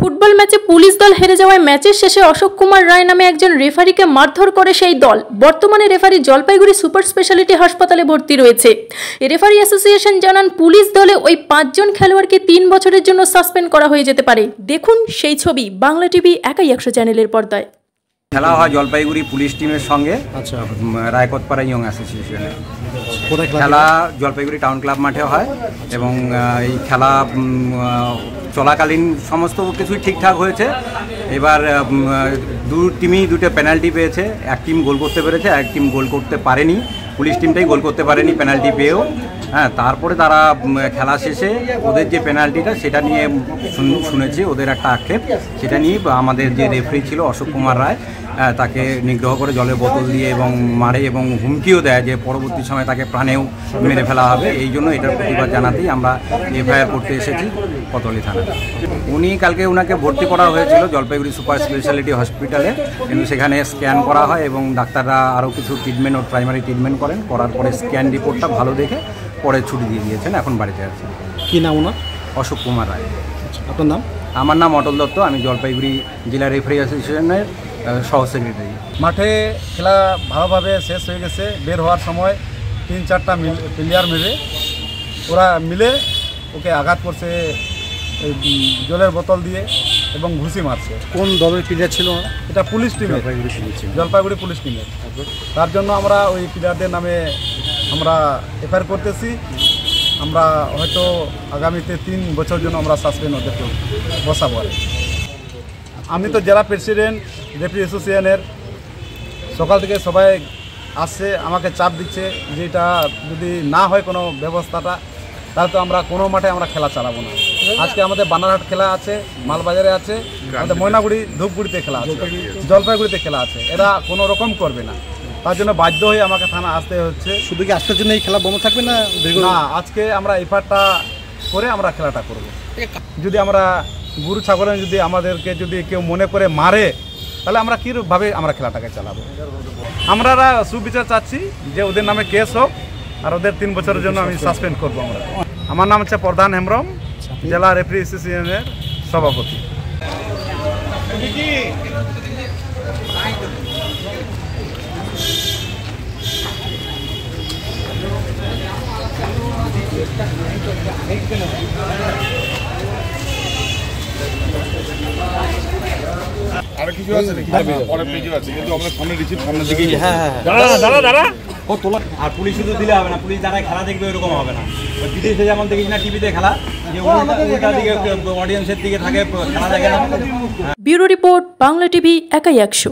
Football ম্যাচে police দল হেরে যাওয়ায় ম্যাচের শেষে অশোক কুমার রায় নামে একজন রেফারিকে মারধর করে সেই দল। বর্তমানে রেফারি জলপাইগুড়ি সুপার স্পেশালিটি হাসপাতালে ভর্তি রয়েছে। রেফারি অ্যাসোসিয়েশন জানান পুলিশ দলে ওই 5 জন খেলোয়াড়কে 3 বছরের জন্য সাসপেন্ড করা হয়ে যেতে পারে। দেখুন সেই ছবি বাংলা টিভি একাই 100 চ্যানেলের পর্দায়। খেলা হয় জলপাইগুড়ি পুলিশ টিমের সঙ্গে রায়কোটপাড়া ইয়ং অ্যাসোসিয়েশনে। খেলা জলপাইগুড়ি টাউন ক্লাব মাঠে হয় এবং এই খেলা চলাকালীন সমস্ত কিছুই ঠিকঠাক হয়েছে। এবার দু টিমই দুটো পেনাল্টি পেয়েছে। এক টিম গোল করতে পেরেছে, এক টিম গোল করতে পারেনি। পুলিশ টিমটাই গোল করতে পারেনি পেনাল্টি পেয়েও। হ্যাঁ, তারপরে তারা খেলা শেষে ওদের যে পেনাল্টিটা সেটা নিয়ে শুনেছি ওদের একটা আক্ষেপ, সেটা নিয়ে আমাদের যে রেফারি ছিল অশোক কুমার রায় তাকে নিগ্রহ করে জলের বোতল দিয়ে এবং মারে এবং হুমকিও দেয় যে পরবর্তী সময় তাকে প্রাণেও মেরে ফেলা হবে। এই জন্য এটার প্রতিবাদ জানাতেই আমরা এফআইআর করতে এসেছি কোতোয়ালি থানায়। কালকে ওনাকে ভর্তি করা হয়েছিল জলপাইগুড়ি সুপার স্পেশালিটি হসপিটালে, কিন্তু সেখানে স্ক্যান করা হয় এবং ডাক্তাররা আরও কিছু ট্রিটমেন্ট ও প্রাইমারি ট্রিটমেন্ট করার পরে স্ক্যান রিপোর্টটা ভালো দেখে পরে ছুটি দিয়ে দিয়েছেন। এখন বাড়িতে আছেন। কী নাম ওনার? অশোক কুমার রায়। আপনার নাম? আমার নাম অটল দত্ত। আমি জলপাইগুড়ি জেলা রেফারি অ্যাসোসিয়েশনের সহ সেক্রেটারি। মাঠে খেলা ভালোভাবে শেষ হয়ে গেছে। বের হওয়ার সময় 3-4টা প্লেয়ার ওরা মিলে ওকে আঘাত করছে জলের বোতল দিয়ে এবং ঘুষি মারছে। কোন দলের প্লেয়ার ছিল? এটা পুলিশ টিমের, জলপাইগুড়ি পুলিশ টিমের। তার জন্য আমরা ওই প্লেয়ারদের নামে আমরা এফআইআর করতেছি। আমরা হয়তো আগামীতে 3 বছর জন্য আমরা সাসপেন্ড ওদেরকে বসাবো। আমি তো জেলা প্রেসিডেন্ট রেফারি অ্যাসোসিয়েশনের। সকাল থেকে সবাই আসছে, আমাকে চাপ দিচ্ছে যে এটা যদি না হয় কোনো ব্যবস্থাটা, তাহলে তো আমরা কোনো মাঠে আমরা খেলা চালাবো না। আজকে আমাদের বানারহাট খেলা আছে, মালবাজারে আছে, আমাদের ময়নাগুড়ি ধূপগুড়িতে খেলা আছে, জলপাইগুড়িতে খেলা আছে। এরা কোনো রকম করবে না, তার জন্য বাধ্য হয়ে আমাকে থানা আসতে হচ্ছে। শুধু কি আজকের জন্য এই খেলা বন্ধ থাকবে না? না, আজকে আমরা এফআইআরটা করে আমরা খেলাটা করব। যদি আমরা গরু ছাগলের যদি আমাদেরকে যদি কেউ মনে করে মারে, তাহলে আমরা কীভাবে আমরা খেলাটাকে চালাবো? আমরা সুবিচার চাচ্ছি যে ওদের নামে কেস হোক আর ওদের 3 বছরের জন্য আমি সাসপেন্ড করবো। আমার নাম হচ্ছে প্রধান হেমব্রম, জেলা রেফারি অ্যাসোসিয়েশনের সভাপতি। আর কিছু আছে নাকি? পরের পেজও আছে, কিন্তু আমরা সামনে রিসিভ সামনের দিকেই। দাঁড়া আর পুলিশ শুধু দিলে হবে না, পুলিশ যারা খেলা দেখবে এরকম হবে না। বিদেশে যেমন দেখিস না টিভিতে খেলা, যে উল্টা দিকে অডিয়েন্সের দিকে থাকে, খেলা দেখে না। ব্যুরো রিপোর্ট বাংলা টিভি একাই 100।